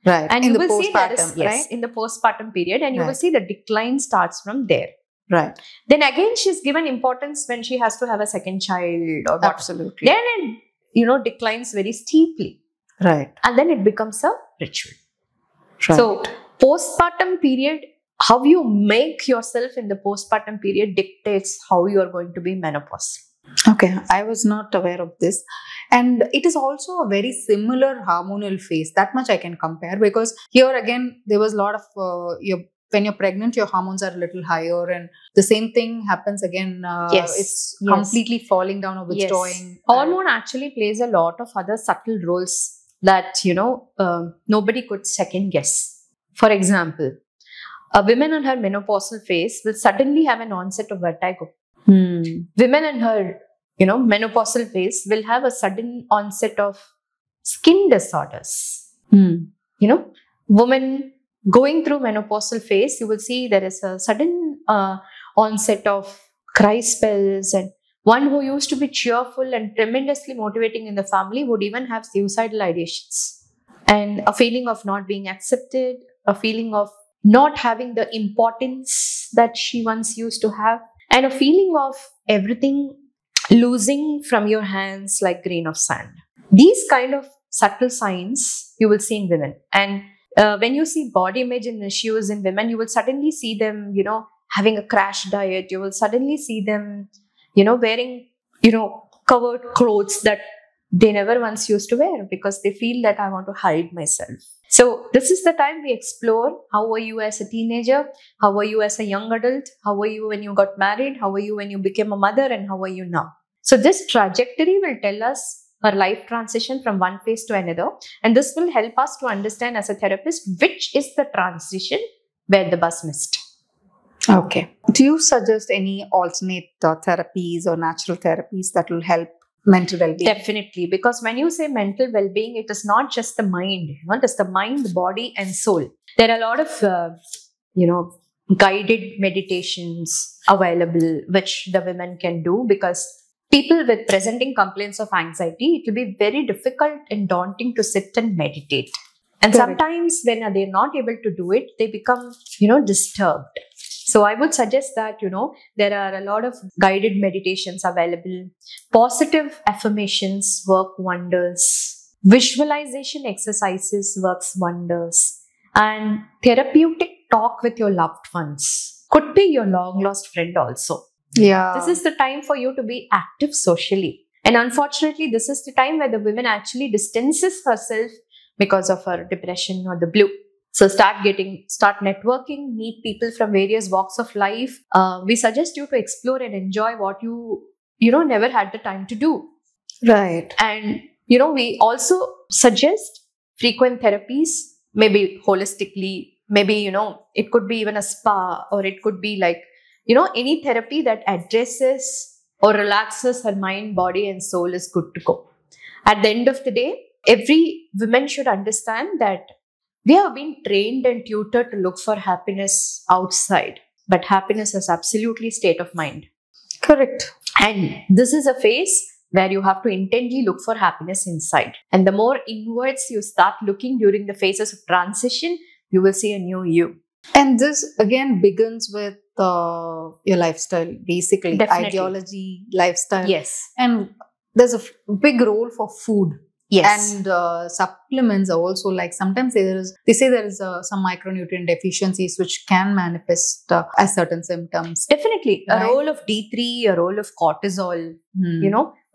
Right. And in you the will see that postpartum, is, yes, right? in the postpartum period, and you will Right. see the decline starts from there. Right. Then again, she's given importance when she has to have a second child or what. Absolutely. Then it declines very steeply, Right. and then it becomes a ritual. Right. So postpartum period, how you make yourself in the postpartum period dictates how you are going to be menopause. Okay, I was not aware of this. And it is also a very similar hormonal phase. That much I can compare, because here again, there was a lot of, when you're pregnant, your hormones are a little higher, and the same thing happens again. Yes. It's Yes. completely falling down or withdrawing. Hormone actually plays a lot of other subtle roles that, nobody could second guess. For example, a woman in her menopausal phase will suddenly have an onset of vertigo. Women in her, menopausal phase will have a sudden onset of skin disorders. Women going through menopausal phase, you will see there is a sudden onset of cry spells, and one who used to be cheerful and tremendously motivating in the family would even have suicidal ideations, and a feeling of not being accepted, a feeling of not having the importance that she once used to have, and a feeling of everything losing from your hands like grain of sand. These kind of subtle signs you will see in women. And when you see body image issues in women, you will suddenly see them, having a crash diet. You will suddenly see them, wearing, covered clothes that they never once used to wear, because they feel that I want to hide myself. So this is the time we explore, how were you as a teenager? How were you as a young adult? How were you when you got married? How were you when you became a mother? And how are you now? So this trajectory will tell us our life transition from one phase to another. And this will help us to understand as a therapist, which is the transition where the bus missed. Okay. Do you suggest any alternate therapies or natural therapies that will help mental well-being? Definitely. Because when you say mental well-being, it is not just the mind. It is the mind, body and soul. There are a lot of, guided meditations available, which the women can do, because people with presenting complaints of anxiety, it will be very difficult and daunting to sit and meditate. And Correct. sometimes when they're not able to do it, they become, disturbed. So I would suggest that, there are a lot of guided meditations available. Positive affirmations work wonders. Visualization exercises works wonders. And therapeutic talk with your loved ones. Could be your long lost friend also. Yeah. This is the time for you to be active socially. And unfortunately, this is the time where the woman actually distances herself because of her depression or the blue. So start networking, meet people from various walks of life. We suggest you to explore and enjoy what you never had the time to do. Right. And, we also suggest frequent therapies, maybe holistically, maybe, it could be even a spa, or it could be like, any therapy that addresses or relaxes her mind, body, and soul is good to go. At the end of the day, every woman should understand that we have been trained and tutored to look for happiness outside, but happiness is absolutely state of mind. Correct. And this is a phase where you have to intently look for happiness inside. And the more inwards you start looking during the phases of transition, you will see a new you. And this again begins with your lifestyle, basically. Definitely. Ideology, lifestyle. Yes. And there's a big role for food. Yes. And supplements are also, like, sometimes they say there is some micronutrient deficiencies which can manifest as certain symptoms. Definitely. Right. A role of D3, a role of cortisol,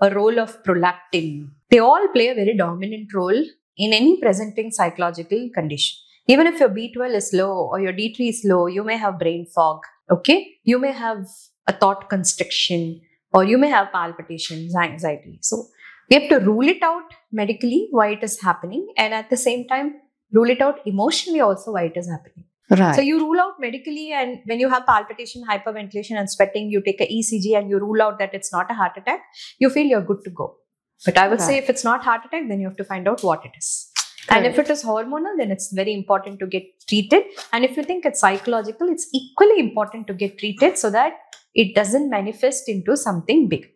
a role of prolactin. They all play a very dominant role in any presenting psychological condition. Even if your B12 is low or your D3 is low, you may have brain fog. Okay. You may have a thought constriction, or you may have palpitations, anxiety. So we have to rule it out medically why it is happening, and at the same time rule it out emotionally also why it is happening. Right. So you rule out medically, and when you have palpitation, hyperventilation and sweating, you take a ECG and you rule out that it's not a heart attack, you feel you're good to go. But I would say if it's not heart attack, then you have to find out what it is. Correct. And if it is hormonal, then it's very important to get treated. And if you think it's psychological, it's equally important to get treated so that it doesn't manifest into something big.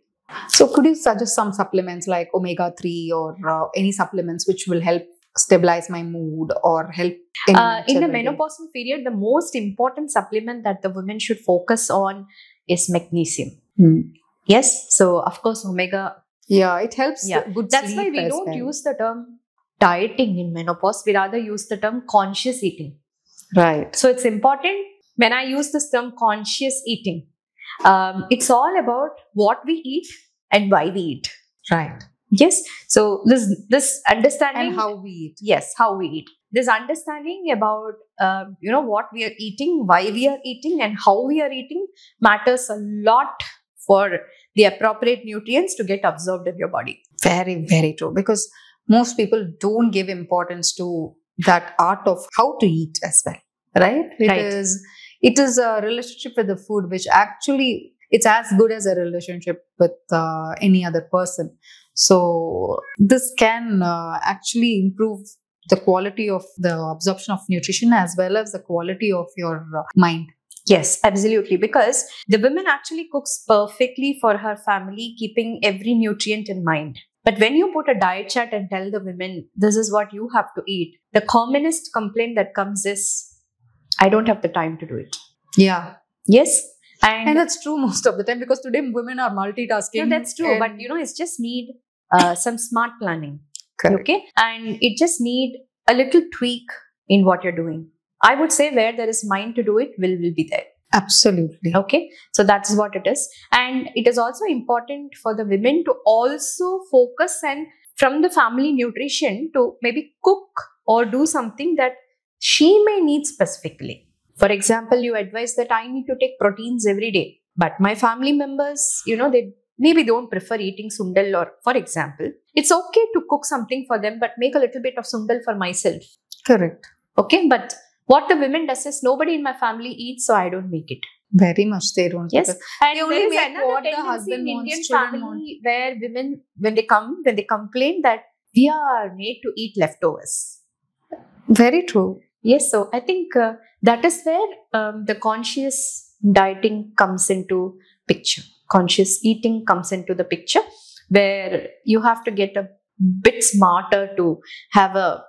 So could you suggest some supplements like omega-3 or any supplements which will help stabilize my mood or help in the menopausal period? The most important supplement that the women should focus on is magnesium. Yes. So of course, omega. Yeah, it helps. Yeah. Good That's sleep why we as don't well. use the term dieting in menopause. We rather use the term conscious eating. Right. So it's important when I use this term conscious eating. It's all about what we eat and why we eat. Right. Yes. So this understanding, And how we eat. Yes, how we eat. This understanding about what we are eating, why we are eating, and how we are eating matters a lot for the appropriate nutrients to get absorbed in your body. Very, very true. Because most people don't give importance to that art of how to eat as well. Right? It is a relationship with the food which actually, it's as good as a relationship with any other person. So this can actually improve the quality of the absorption of nutrition as well as the quality of your mind. Yes, absolutely. Because the woman actually cooks perfectly for her family, keeping every nutrient in mind. But when you put a diet chart and tell the women, this is what you have to eat, the commonest complaint that comes is, I don't have the time to do it. Yeah. Yes. And that's true most of the time, because today women are multitasking. No, that's true. But it's just need some smart planning. Correct. Okay. And it just need a little tweak in what you're doing. I would say where there is mind to do it, will be there. Absolutely. Okay. So that's what it is. And it is also important for the women to also focus and from the family nutrition to maybe cook or do something that she may need specifically. For example, you advise that I need to take proteins every day, but my family members, they maybe don't prefer eating sundal, or for example, it's okay to cook something for them, but make a little bit of sundal for myself. Correct. Okay. But what the women does is nobody in my family eats, so I don't make it. Very much they don't. Yes. And they only there is make another what the tendency husband in wants, Indian children family where women, when they complain that we are made to eat leftovers. Very true. Yes. So I think that is where the conscious dieting comes into picture. Conscious eating comes into the picture, where you have to get a bit smarter to have a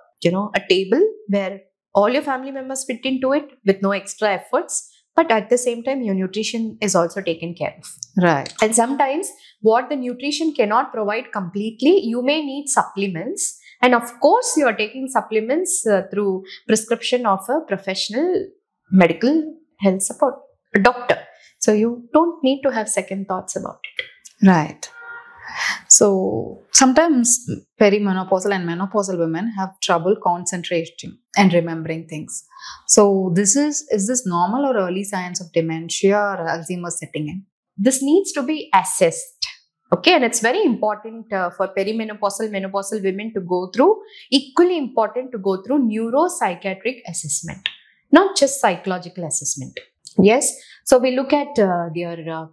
table where all your family members fit into it with no extra efforts. But at the same time, your nutrition is also taken care of. Right. And sometimes what the nutrition cannot provide completely, you may need supplements. And of course, you are taking supplements through prescription of a professional medical health support, a doctor. So you don't need to have second thoughts about it. Right. So sometimes perimenopausal and menopausal women have trouble concentrating and remembering things. So is this normal or early signs of dementia or Alzheimer's setting in? This needs to be assessed. Okay, and it's very important for perimenopausal, menopausal women to go through, equally important to go through neuropsychiatric assessment, not just psychological assessment. Yes, so we look at their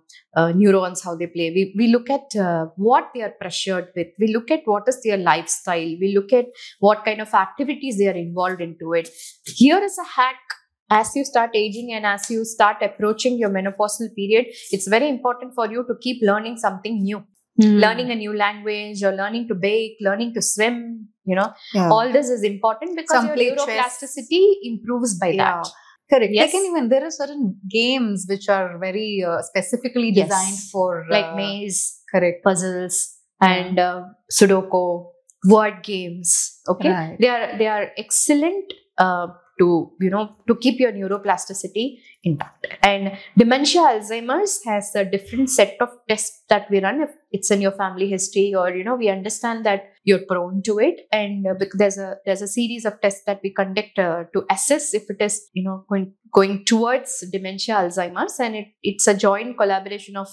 neurons, how they play. We look at what they are pressured with. We look at what is their lifestyle. We look at what kind of activities they are involved into it. Here is a hack. As you start aging and as you start approaching your menopausal period, it's very important for you to keep learning something new. Learning a new language or learning to bake, learning to swim, all this is important because your neuroplasticity improves by that. Correct. Yes. There are certain games which are very specifically designed for like maze, correct, puzzles, and Sudoku, word games. Okay, right. They are excellent to keep your neuroplasticity intact. And dementia Alzheimer's has a different set of tests that we run if it's in your family history, or we understand that you're prone to it, and there's a series of tests that we conduct to assess if it is going towards dementia Alzheimer's, and it's a joint collaboration of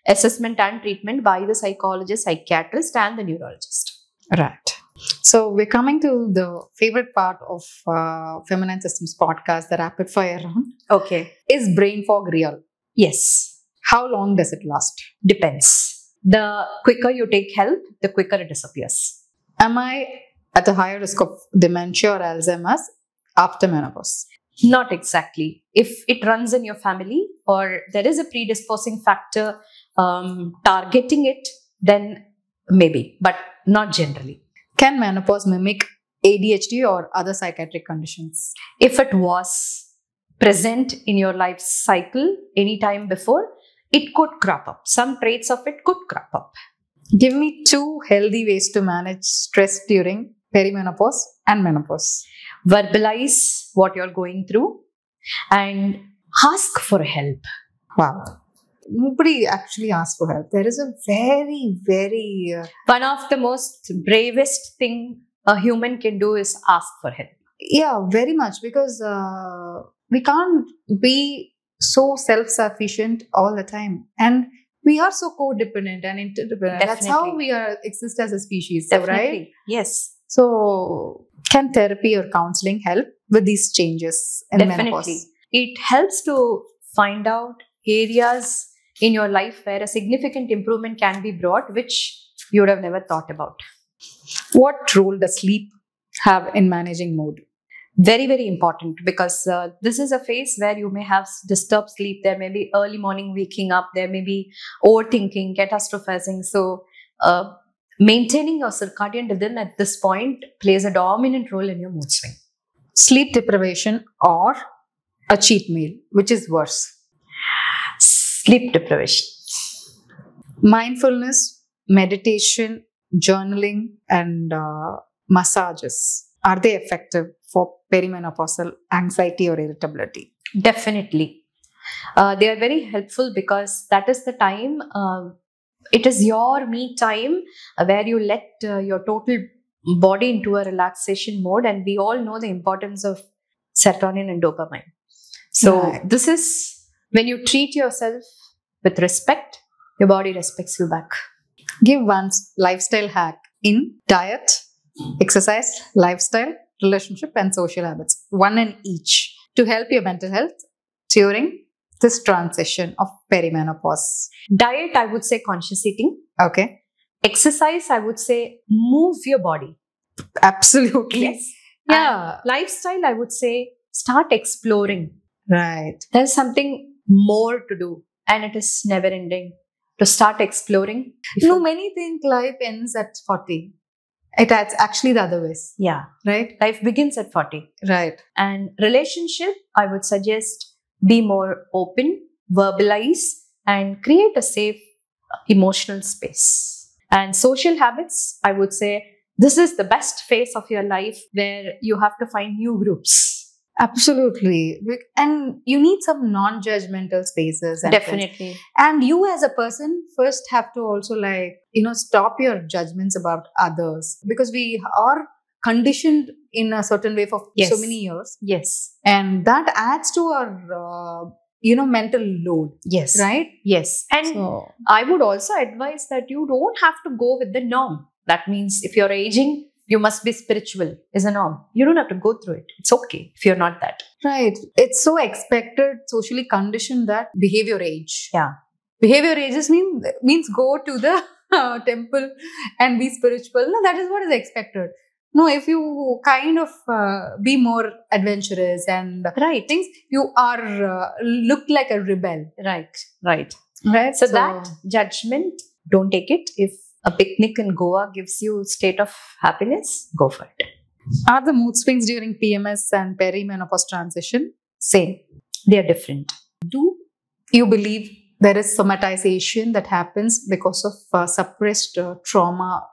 assessment and treatment by the psychologist, psychiatrist, and the neurologist. Right. So we're coming to the favorite part of Feminine Systems podcast, the rapid fire round. Okay. Is brain fog real? Yes. How long does it last? Depends. The quicker you take help, the quicker it disappears. Am I at a higher risk of dementia or Alzheimer's after menopause? Not exactly. If it runs in your family or there is a predisposing factor targeting it, then maybe, but not generally. Can menopause mimic ADHD or other psychiatric conditions? If it was present in your life cycle anytime before, it could crop up. Some traits of it could crop up. Give me 2 healthy ways to manage stress during perimenopause and menopause. Verbalize what you're going through and ask for help. Wow. Nobody actually asks for help. There is a very, very... One of the most bravest thing a human can do is ask for help. Yeah, very much, because we can't be so self-sufficient all the time. And we are so codependent and interdependent. Definitely. That's how we exist as a species, Definitely. Right? Yes. So, can therapy or counseling help with these changes in menopause? Definitely. It helps to find out areas in your life where a significant improvement can be brought, which you would have never thought about. What role does sleep have in managing mood? Very, very important, because this is a phase where you may have disturbed sleep. There may be early morning waking up. There may be overthinking, catastrophizing. So, maintaining your circadian rhythm at this point plays a dominant role in your mood swing. Sleep deprivation or a cheat meal, which is worse? Sleep deprivation. Mindfulness, meditation, journaling, and massages, are they effective for perimenopausal anxiety or irritability? Definitely. They are very helpful because that is the time, it is your me time where you let your total body into a relaxation mode, and we all know the importance of serotonin and dopamine. So This is when you treat yourself with respect, your body respects you back. Give one lifestyle hack in diet, exercise, lifestyle, relationship, and social habits. One in each to help your mental health during this transition of perimenopause. Diet, I would say conscious eating. Okay. Exercise, I would say move your body. Absolutely. Yes. Yeah. And lifestyle, I would say start exploring. Right. There's something more to do, and it is never ending. To start exploring. Many think life ends at 40. It's actually the other ways. Yeah. Right? Life begins at 40. Right. And relationship, I would suggest be more open, verbalize, and create a safe emotional space. And social habits, I would say this is the best phase of your life where you have to find new groups. Absolutely. And you need some non-judgmental spaces. And Definitely. And you as a person first have to also stop your judgments about others, because we are conditioned in a certain way for Yes. so many years. Yes. And that adds to our, mental load, Yes. right? Yes. And So, I would also advise that you don't have to go with the norm. That means if you're aging, you must be spiritual is a norm. You don't have to go through it. It's okay if you're not that. right. It's so expected, socially conditioned that behave your age. Yeah. Behavior ages means go to the temple and be spiritual. No, that is what is expected. No, if you kind of be more adventurous and Right. things, you are look like a rebel. Right. Right. Right. So that judgment, don't take it. If a picnic in Goa gives you state of happiness, go for it. Are the mood swings during PMS and perimenopause transition Same. They are different. do you believe there is somatization that happens because of suppressed trauma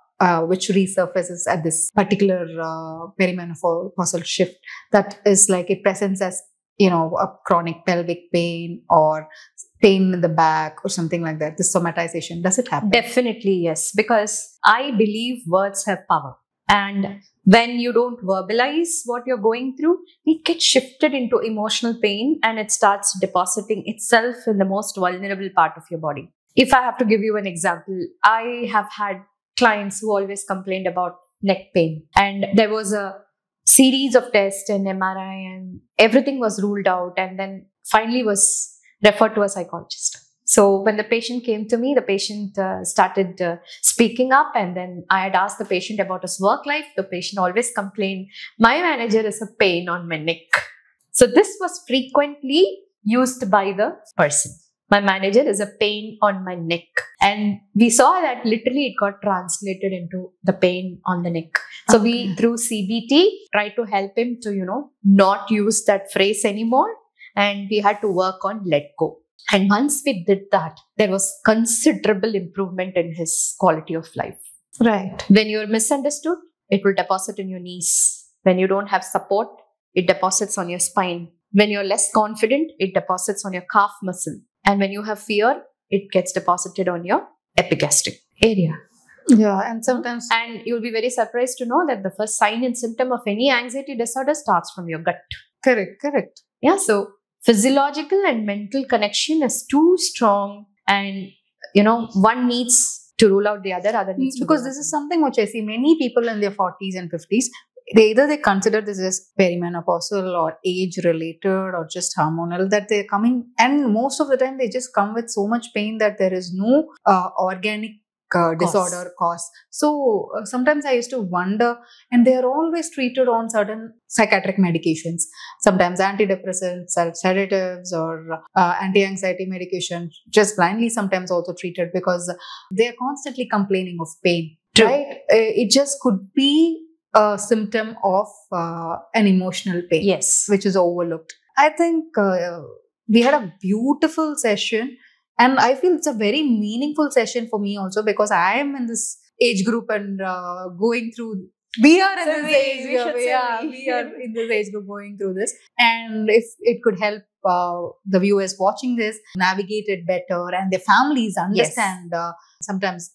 which resurfaces at this particular perimenopausal shift, that is like it presents as a chronic pelvic pain or pain in the back or something like that? This somatization, does it happen? Definitely, yes. Because I believe words have power. And when you don't verbalize what you're going through, it gets shifted into emotional pain and it starts depositing itself in the most vulnerable part of your body. If I have to give you an example, I have had clients who always complained about neck pain. And there was a series of tests and MRI and everything was ruled out and then finally was referred to a psychologist. So when the patient came to me, the patient started speaking up, and then I had asked the patient about his work life. The patient always complained, my manager is a pain on my neck. So this was frequently used by the person. My manager is a pain on my neck. And we saw that literally it got translated into the pain on the neck. So we, through CBT, tried to help him to, not use that phrase anymore. And we had to work on let go. And once we did that, there was considerable improvement in his quality of life. Right. When you're misunderstood, it will deposit in your knees. When you don't have support, it deposits on your spine. When you're less confident, it deposits on your calf muscle. And when you have fear, it gets deposited on your epigastric area. Yeah, and sometimes... And you'll be very surprised to know that the first sign and symptom of any anxiety disorder starts from your gut. Correct. Yeah, so physiological and mental connection is too strong, and one needs to rule out the other needs to because this is something which I see many people in their 40s and 50s, they consider this as perimenopausal or age related or just hormonal, that they're coming, and most of the time they just come with so much pain that there is no organic disorder cause. So sometimes I used to wonder, and they are always treated on certain psychiatric medications, sometimes antidepressants, sedatives, or anti-anxiety medication, just blindly sometimes also treated because they are constantly complaining of pain. True. Right? It just could be a symptom of an emotional pain, yes, which is overlooked. I think we had a beautiful session. And I feel it's a very meaningful session for me also, because I am in this age group and going through. We are in this age group. We are in this age group going through this. And if it could help the viewers watching this navigate it better and their families understand sometimes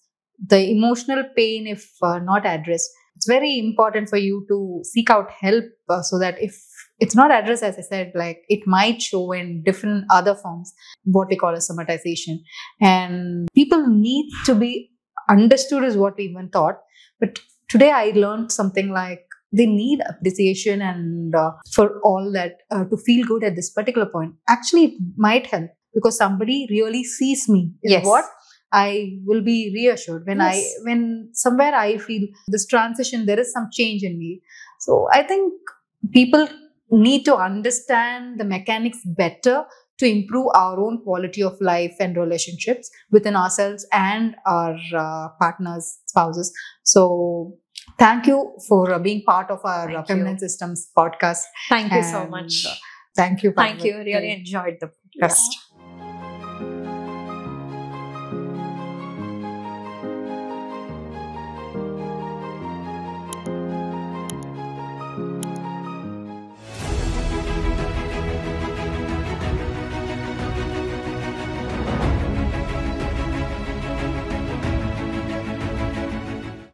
the emotional pain, if not addressed, it's very important for you to seek out help so that if it's not addressed, as I said, like it might show in different other forms, what we call as somatization. And people need to be understood is what we even thought. But today I learned something like they need appreciation and for all that to feel good at this particular point. Actually, it might help because somebody really sees me. Yes. What? I will be reassured when somewhere I feel this transition, there is some change in me. So I think people need to understand the mechanics better to improve our own quality of life and relationships within ourselves and our partners, spouses. So thank you for being part of our Feminine Systems podcast. Thank you so much. Thank you. Thank you. Really enjoyed the podcast. Yeah.